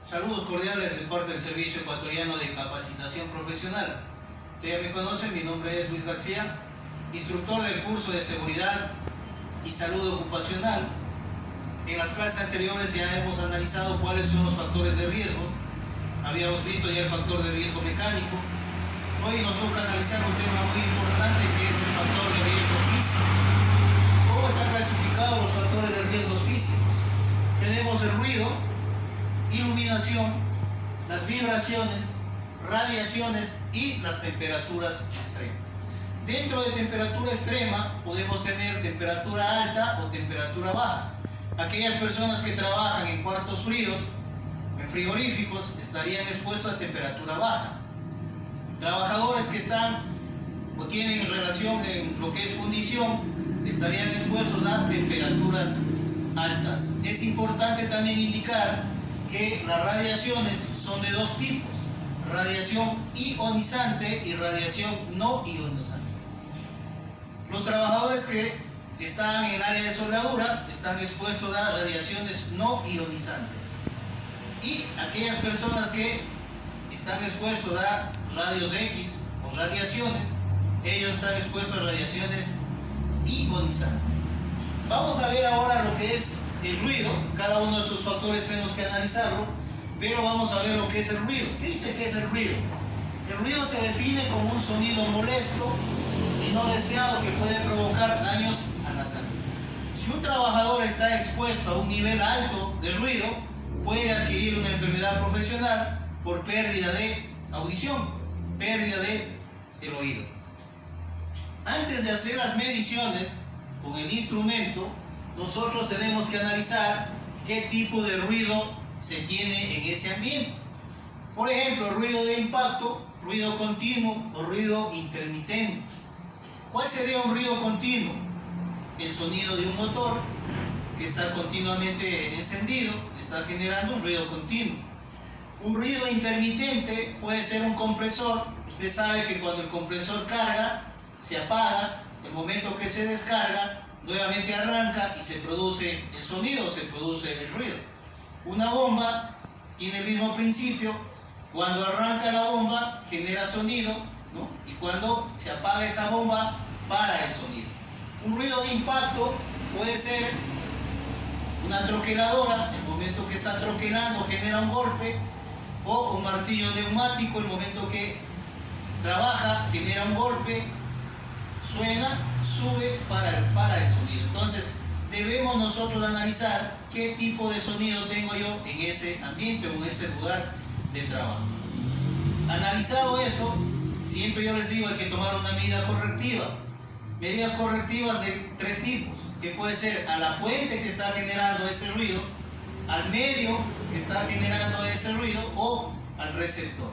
Saludos cordiales de parte del Servicio Ecuatoriano de Capacitación Profesional. Ustedes ya me conocen, mi nombre es Luis García, instructor del curso de Seguridad y Salud Ocupacional. En las clases anteriores ya hemos analizado cuáles son los factores de riesgo. Habíamos visto ya el factor de riesgo mecánico. Hoy nos toca analizar un tema muy importante que es el factor de riesgo físico. ¿Cómo están clasificados los factores de riesgos físicos? Tenemos el ruido, iluminación, las vibraciones, radiaciones y las temperaturas extremas. Dentro de temperatura extrema podemos tener temperatura alta o temperatura baja. Aquellas personas que trabajan en cuartos fríos, en frigoríficos, estarían expuestos a temperatura baja. Trabajadores que están o tienen relación en lo que es fundición, estarían expuestos a temperaturas altas. Es importante también indicar que las radiaciones son de dos tipos: radiación ionizante y radiación no ionizante. Los trabajadores que están en el área de soldadura están expuestos a radiaciones no ionizantes, y aquellas personas que están expuestos a rayos X o radiaciones, ellos están expuestos a radiaciones ionizantes. Vamos a ver ahora lo que es el ruido. Cada uno de estos factores tenemos que analizarlo, pero vamos a ver lo que es el ruido. ¿Qué dice que es el ruido? El ruido se define como un sonido molesto y no deseado que puede provocar daños a la salud. Si un trabajador está expuesto a un nivel alto de ruido, puede adquirir una enfermedad profesional por pérdida de audición, pérdida del oído. Antes de hacer las mediciones con el instrumento, nosotros tenemos que analizar qué tipo de ruido se tiene en ese ambiente. Por ejemplo, ruido de impacto, ruido continuo o ruido intermitente. ¿Cuál sería un ruido continuo? El sonido de un motor que está continuamente encendido, está generando un ruido continuo. Un ruido intermitente puede ser un compresor. Usted sabe que cuando el compresor carga, se apaga. El momento que se descarga, nuevamente arranca y se produce el sonido, se produce el ruido. Una bomba tiene el mismo principio. Cuando arranca la bomba, genera sonido, ¿no? Y cuando se apaga esa bomba, para el sonido. Un ruido de impacto puede ser una troqueladora. El momento que está troquelando genera un golpe, o un martillo neumático, el momento que trabaja genera un golpe, suena, sube, para el sonido. Entonces debemos nosotros analizar qué tipo de sonido tengo yo en ese ambiente o en ese lugar de trabajo. Analizado eso, siempre yo les digo, hay que tomar una medida correctiva. Medidas correctivas de tres tipos, que puede ser a la fuente que está generando ese ruido, al medio que está generando ese ruido o al receptor.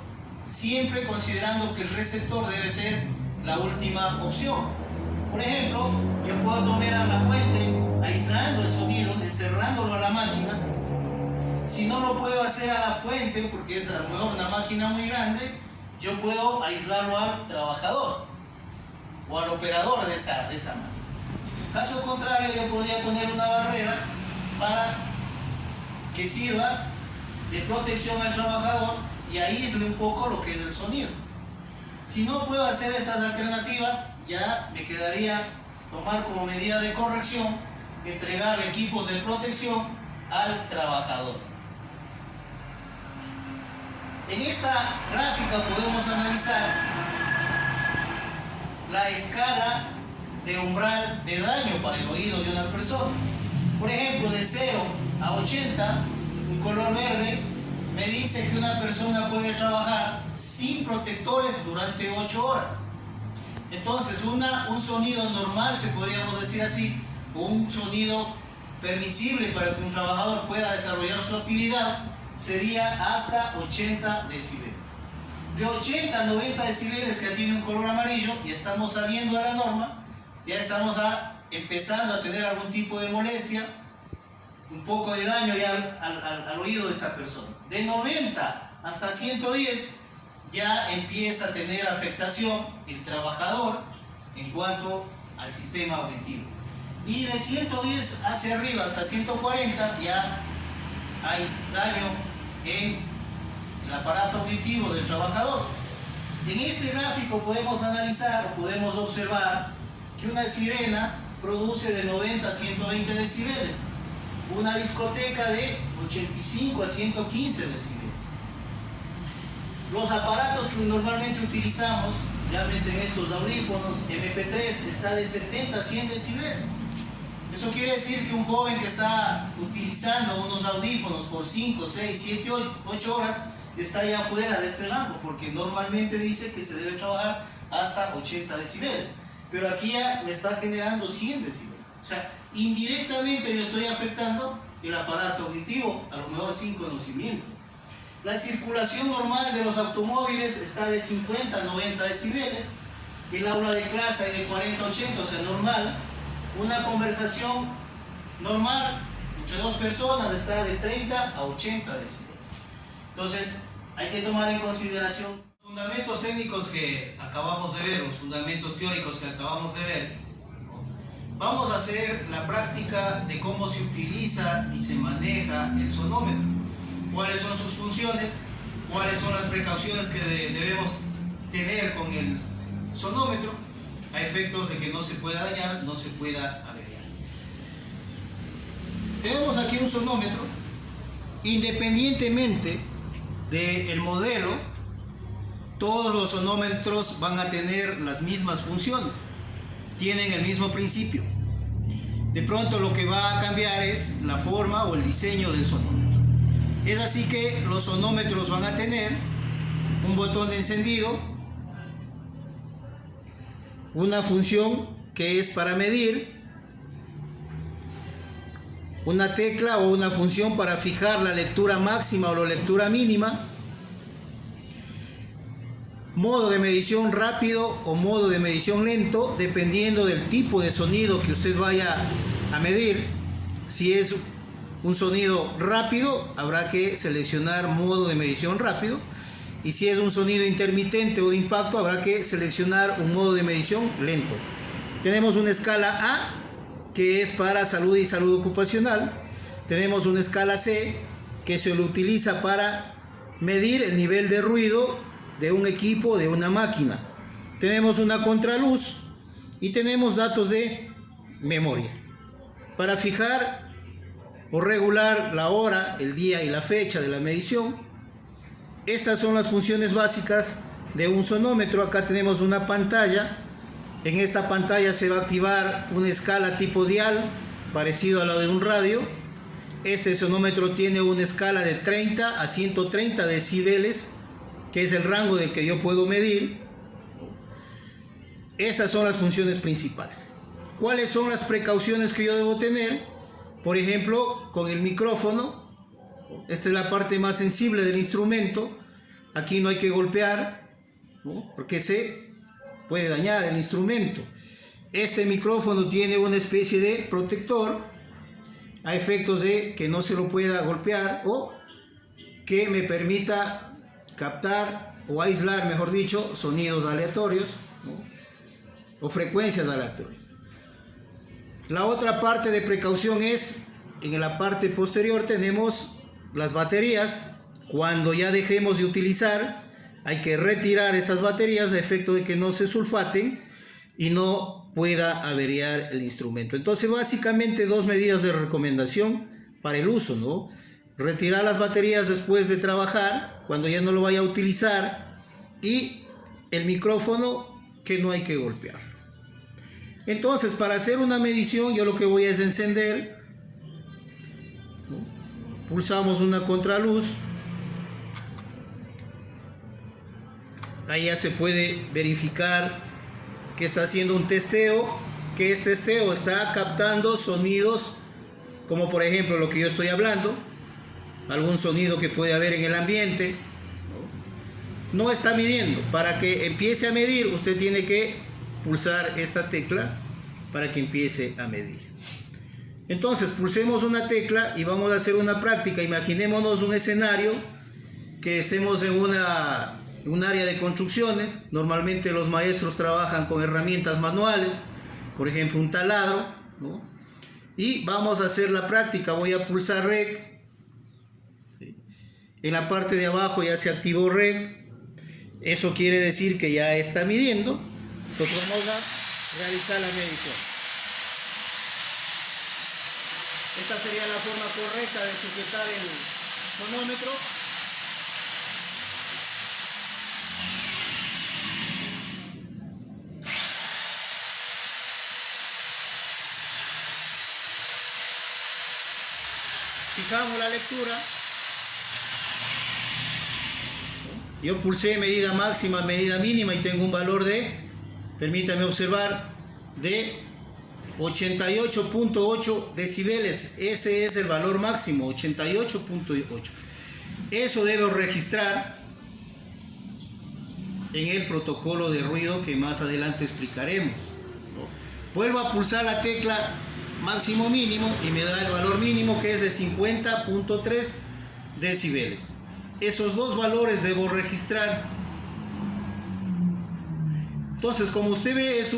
Siempre considerando que el receptor debe ser la última opción. Por ejemplo, yo puedo tomar a la fuente aislando el sonido, encerrándolo a la máquina. Si no lo puedo hacer a la fuente porque es a lo mejor una máquina muy grande, yo puedo aislarlo al trabajador o al operador de esa máquina. Caso contrario, yo podría poner una barrera para que sirva de protección al trabajador y aísle un poco lo que es el sonido. Si no puedo hacer estas alternativas, ya me quedaría tomar como medida de corrección entregar equipos de protección al trabajador. En esta gráfica podemos analizar la escala de umbral de daño para el oído de una persona. Por ejemplo, de 0 a 80, un color verde me dice que una persona puede trabajar sin protectores durante 8 horas. Entonces, un sonido normal, se podríamos decir así, o un sonido permisible para que un trabajador pueda desarrollar su actividad, sería hasta 80 decibeles. De 80 a 90 decibeles que tiene un color amarillo, ya estamos saliendo de la norma, ya estamos empezando a tener algún tipo de molestia, un poco de daño ya al oído de esa persona. De 90 hasta 110 ya empieza a tener afectación el trabajador en cuanto al sistema auditivo. Y de 110 hacia arriba hasta 140 ya hay daño en el aparato auditivo del trabajador. En este gráfico podemos analizar o podemos observar que una sirena produce de 90 a 120 decibeles, una discoteca de 85 a 115 decibeles. Los aparatos que normalmente utilizamos, llámense estos audífonos, MP3, está de 70 a 100 decibeles. Eso quiere decir que un joven que está utilizando unos audífonos por 5, 6, 7, 8 horas está ya fuera de este rango, porque normalmente dice que se debe trabajar hasta 80 decibeles. Pero aquí ya me está generando 100 decibeles. O sea, indirectamente yo estoy afectando el aparato auditivo, a lo mejor sin conocimiento. La circulación normal de los automóviles está de 50 a 90 decibeles. El aula de clase hay de 40 a 80, o sea, normal. Una conversación normal entre dos personas está de 30 a 80 decibeles. Entonces, hay que tomar en consideración los fundamentos técnicos que acabamos de ver, los fundamentos teóricos que acabamos de ver. Vamos a hacer la práctica de cómo se utiliza y se maneja el sonómetro. Cuáles son sus funciones, cuáles son las precauciones que debemos tener con el sonómetro a efectos de que no se pueda dañar, no se pueda averiar. Tenemos aquí un sonómetro. Independientemente del modelo, todos los sonómetros van a tener las mismas funciones, tienen el mismo principio. De pronto lo que va a cambiar es la forma o el diseño del sonómetro. Es así que los sonómetros van a tener un botón de encendido, una función que es para medir, una tecla o una función para fijar la lectura máxima o la lectura mínima, modo de medición rápido o modo de medición lento, dependiendo del tipo de sonido que usted vaya a medir. Si es un sonido rápido, habrá que seleccionar modo de medición rápido, y si es un sonido intermitente o de impacto, habrá que seleccionar un modo de medición lento. Tenemos una escala A, que es para salud y salud ocupacional. Tenemos una escala C, que se lo utiliza para medir el nivel de ruido de un equipo, de una máquina. Tenemos una contraluz y tenemos datos de memoria para fijar o regular la hora, el día y la fecha de la medición. Estas son las funciones básicas de un sonómetro. Acá tenemos una pantalla. En esta pantalla se va a activar una escala tipo dial, parecido a la de un radio. Este sonómetro tiene una escala de 30 a 130 decibeles, que es el rango del que yo puedo medir. Esas son las funciones principales. ¿Cuáles son las precauciones que yo debo tener? Por ejemplo, con el micrófono, esta es la parte más sensible del instrumento. Aquí no hay que golpear, ¿no? Porque se puede dañar el instrumento. Este micrófono tiene una especie de protector a efectos de que no se lo pueda golpear o que me permita captar o aislar, mejor dicho, sonidos aleatorios, ¿no? O frecuencias aleatorias. La otra parte de precaución es, en la parte posterior tenemos las baterías. Cuando ya dejemos de utilizar, hay que retirar estas baterías a efecto de que no se sulfaten y no pueda averiar el instrumento. Entonces, básicamente dos medidas de recomendación para el uso, ¿no? Retirar las baterías después de trabajar, cuando ya no lo vaya a utilizar, y el micrófono que no hay que golpear. Entonces, para hacer una medición, yo lo que voy a es encender, ¿no? Pulsamos una contraluz. Ahí ya se puede verificar que está haciendo un testeo, que este testeo está captando sonidos como por ejemplo lo que yo estoy hablando, algún sonido que puede haber en el ambiente. No está midiendo. Para que empiece a medir, usted tiene que pulsar esta tecla para que empiece a medir. Entonces, pulsemos una tecla y vamos a hacer una práctica. Imaginémonos un escenario que estemos en un área de construcciones. Normalmente los maestros trabajan con herramientas manuales, por ejemplo un taladro, ¿no? Y vamos a hacer la práctica. Voy a pulsar REC, ¿sí? En la parte de abajo ya se activó REC. Eso quiere decir que ya está midiendo. Entonces vamos a realizar la medición. Esta sería la forma correcta de sujetar el sonómetro. Fijamos la lectura. Yo pulsé medida máxima, medida mínima y tengo un valor de, permítame observar, de 88.8 decibeles. Ese es el valor máximo, 88.8. Eso debo registrar en el protocolo de ruido que más adelante explicaremos. Vuelvo a pulsar la tecla máximo mínimo y me da el valor mínimo, que es de 50.3 decibeles. Esos dos valores debo registrar. Entonces, como usted ve, es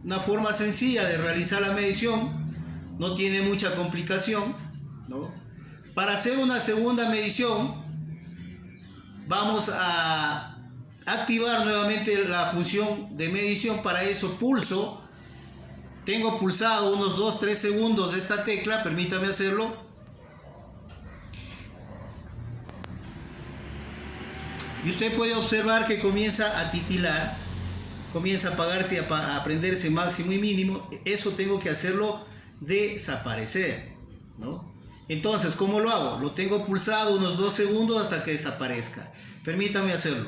una forma sencilla de realizar la medición. No tiene mucha complicación, ¿no? Para hacer una segunda medición, vamos a activar nuevamente la función de medición. Para eso pulso. Tengo pulsado unos 2-3 segundos esta tecla, permítame hacerlo. Y usted puede observar que comienza a titilar, comienza a apagarse, a prenderse máximo y mínimo. Eso tengo que hacerlo desaparecer, ¿no? Entonces, ¿cómo lo hago? Lo tengo pulsado unos 2 segundos hasta que desaparezca. Permítame hacerlo.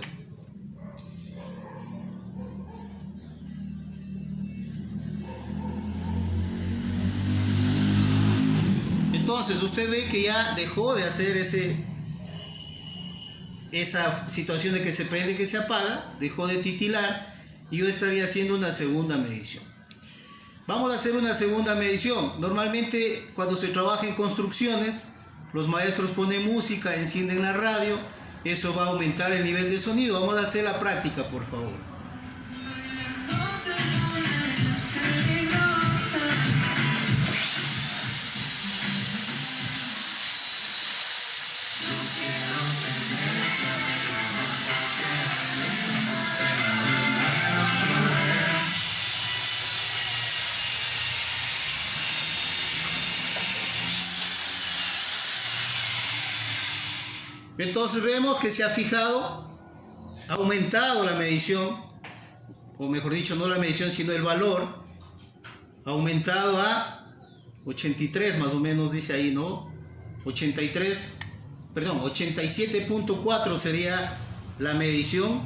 Entonces usted ve que ya dejó de hacer esa situación de que se prende, que se apaga, dejó de titilar, y yo estaría haciendo una segunda medición. Vamos a hacer una segunda medición. Normalmente cuando se trabaja en construcciones, los maestros ponen música, encienden la radio, eso va a aumentar el nivel de sonido. Vamos a hacer la práctica, por favor. Entonces vemos que se ha fijado, ha aumentado la medición, o mejor dicho, no la medición, sino el valor, ha aumentado a 83, más o menos dice ahí, ¿no? 87.4 sería la medición.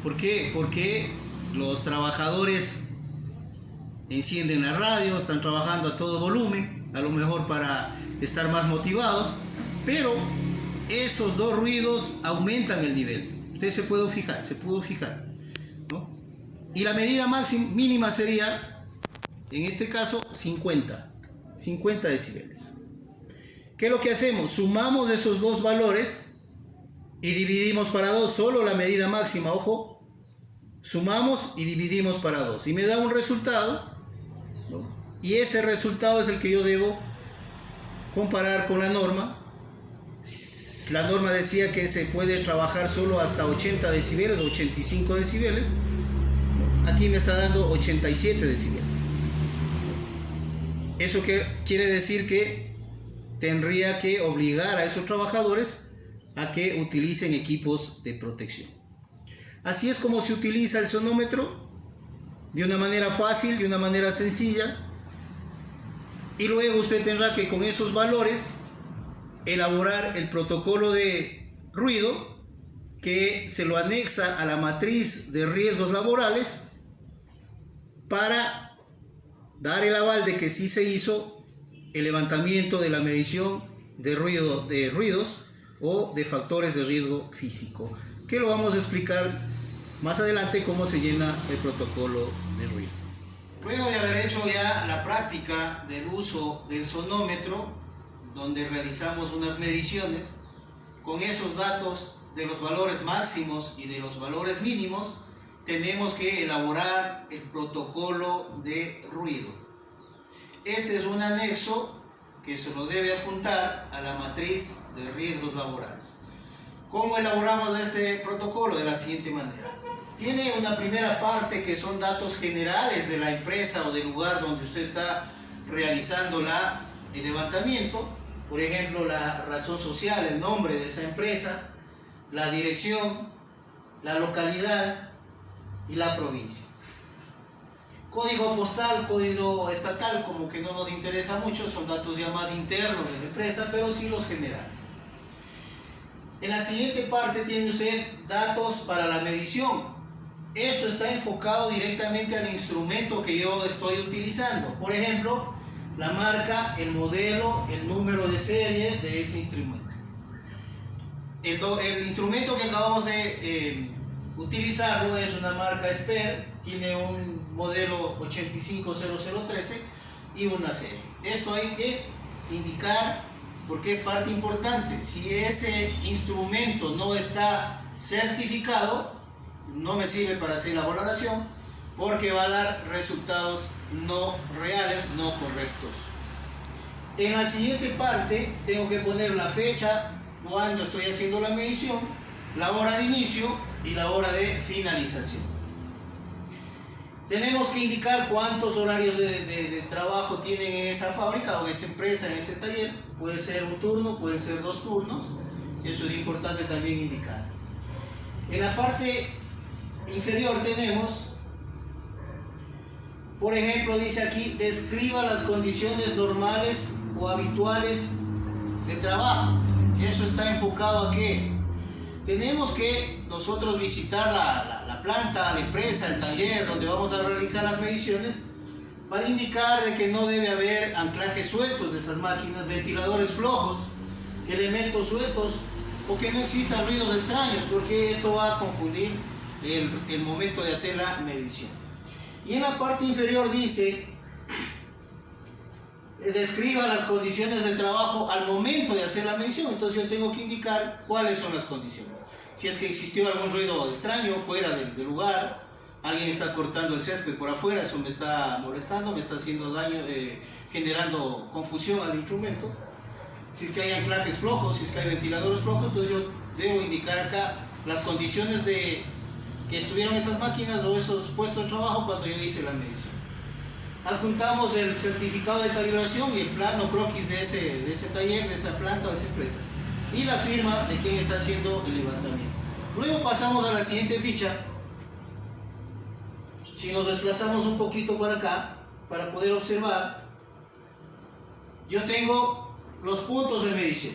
¿Por qué? Porque los trabajadores encienden la radio, están trabajando a todo volumen, a lo mejor para estar más motivados, pero esos dos ruidos aumentan el nivel. Usted se pudo fijar, ¿no? Y la medida mínima sería, en este caso, 50 decibeles. ¿Qué es lo que hacemos? Sumamos esos dos valores y dividimos para 2, solo la medida máxima, ojo. Sumamos y dividimos para 2 y me da un resultado, ¿no? Y ese resultado es el que yo debo comparar con la norma. La norma decía que se puede trabajar solo hasta 80 decibeles, 85 decibeles. Aquí me está dando 87 decibeles. Eso quiere decir que tendría que obligar a esos trabajadores a que utilicen equipos de protección. Así es como se utiliza el sonómetro, de una manera fácil, de una manera sencilla. Y luego usted tendrá que, con esos valores, elaborar el protocolo de ruido, que se lo anexa a la matriz de riesgos laborales, para dar el aval de que sí se hizo el levantamiento de la medición de ruidos o de factores de riesgo físico, que lo vamos a explicar más adelante cómo se llena el protocolo de ruido. Luego de haber hecho ya la práctica del uso del sonómetro, donde realizamos unas mediciones con esos datos de los valores máximos y de los valores mínimos, tenemos que elaborar el protocolo de ruido. Este es un anexo que se lo debe adjuntar a la matriz de riesgos laborales. ¿Cómo elaboramos este protocolo? De la siguiente manera. Tiene una primera parte que son datos generales de la empresa o del lugar donde usted está realizando el levantamiento. Por ejemplo, la razón social, el nombre de esa empresa, la dirección, la localidad y la provincia. Código postal, código estatal, como que no nos interesa mucho, son datos ya más internos de la empresa, pero sí los generales. En la siguiente parte tiene usted datos para la medición. Esto está enfocado directamente al instrumento que yo estoy utilizando. Por ejemplo, la marca, el modelo, el número de serie de ese instrumento. El instrumento que acabamos de utilizarlo es una marca Sper, tiene un modelo 850013 y una serie. Esto hay que indicar porque es parte importante. Si ese instrumento no está certificado, no me sirve para hacer la valoración porque va a dar resultados no reales, no correctos. En la siguiente parte tengo que poner la fecha cuando estoy haciendo la medición, la hora de inicio y la hora de finalización. Tenemos que indicar cuántos horarios de trabajo tienen en esa fábrica o en esa empresa, en ese taller. Puede ser un turno, pueden ser 2 turnos. Eso es importante también indicar. En la parte inferior tenemos, por ejemplo, dice aquí, describa las condiciones normales o habituales de trabajo. Eso está enfocado a qué. Tenemos que nosotros visitar la planta, la empresa, el taller donde vamos a realizar las mediciones para indicar de que no debe haber anclajes sueltos de esas máquinas, ventiladores flojos, elementos sueltos o que no existan ruidos extraños, porque esto va a confundir el momento de hacer la medición. Y en la parte inferior dice, describa las condiciones de trabajo al momento de hacer la medición. Entonces yo tengo que indicar cuáles son las condiciones. Si es que existió algún ruido extraño fuera del lugar, alguien está cortando el césped por afuera, eso me está molestando, me está haciendo daño, generando confusión al instrumento. Si es que hay anclajes flojos, si es que hay ventiladores flojos, entonces yo debo indicar acá las condiciones que estuvieron esas máquinas o esos puestos de trabajo cuando yo hice la medición. Adjuntamos el certificado de calibración y el plano croquis de ese taller, de esa planta o de esa empresa, y la firma de quien está haciendo el levantamiento. Luego pasamos a la siguiente ficha. Si nos desplazamos un poquito para acá para poder observar, yo tengo los puntos de medición.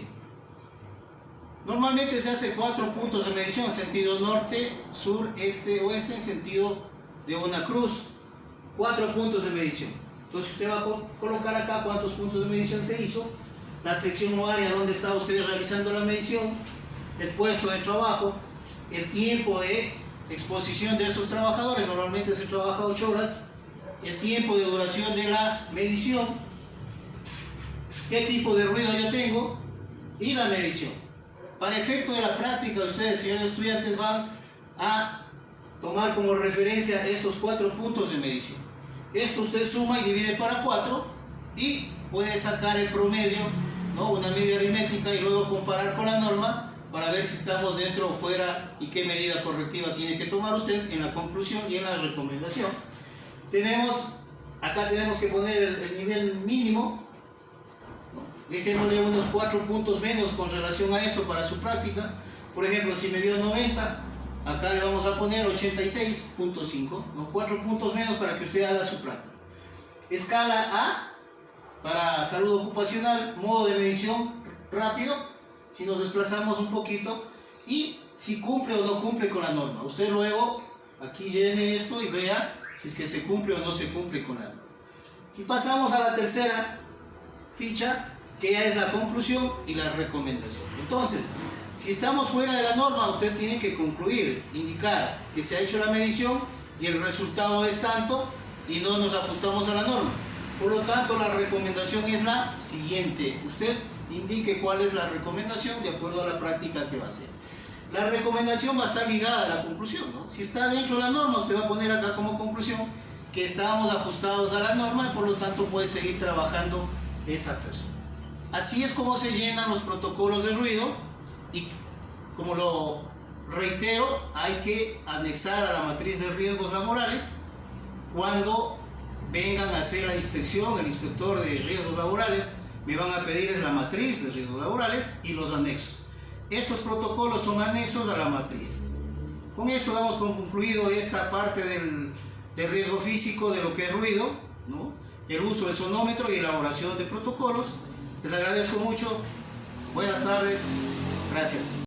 Normalmente se hace 4 puntos de medición en sentido norte, sur, este, oeste, en sentido de una cruz. 4 puntos de medición. Entonces usted va a colocar acá cuántos puntos de medición se hizo, la sección o área donde está usted realizando la medición, el puesto de trabajo, el tiempo de exposición de esos trabajadores, normalmente se trabaja 8 horas, el tiempo de duración de la medición, qué tipo de ruido yo tengo y la medición. Para efecto de la práctica, ustedes, señores estudiantes, van a tomar como referencia estos 4 puntos de medición. Esto usted suma y divide para 4 y puede sacar el promedio, ¿no? Una media aritmética, y luego comparar con la norma para ver si estamos dentro o fuera y qué medida correctiva tiene que tomar usted en la conclusión y en la recomendación. Acá tenemos que poner el nivel mínimo. Dejémosle unos 4 puntos menos con relación a esto para su práctica. Por ejemplo, si me dio 90, acá le vamos a poner 86.5, ¿no? 4 puntos menos para que usted haga su práctica. Escala A para salud ocupacional, modo de medición rápido, si nos desplazamos un poquito, y si cumple o no cumple con la norma. Usted luego aquí llene esto y vea si es que se cumple o no se cumple con la norma. Y pasamos a la tercera ficha, que ya es la conclusión y la recomendación. Entonces, si estamos fuera de la norma, usted tiene que concluir, indicar que se ha hecho la medición y el resultado es tanto y no nos ajustamos a la norma. Por lo tanto, la recomendación es la siguiente. Usted indique cuál es la recomendación de acuerdo a la práctica que va a hacer. La recomendación va a estar ligada a la conclusión, ¿no? Si está dentro de la norma, usted va a poner acá como conclusión que estábamos ajustados a la norma y por lo tanto puede seguir trabajando esa persona. Así es como se llenan los protocolos de ruido y, como lo reitero, hay que anexar a la matriz de riesgos laborales cuando vengan a hacer la inspección. El inspector de riesgos laborales me van a pedir es la matriz de riesgos laborales y los anexos. Estos protocolos son anexos a la matriz. Con esto damos por concluido esta parte del riesgo físico de lo que es ruido, ¿no? El uso del sonómetro y elaboración de protocolos. Les agradezco mucho. Buenas tardes. Gracias.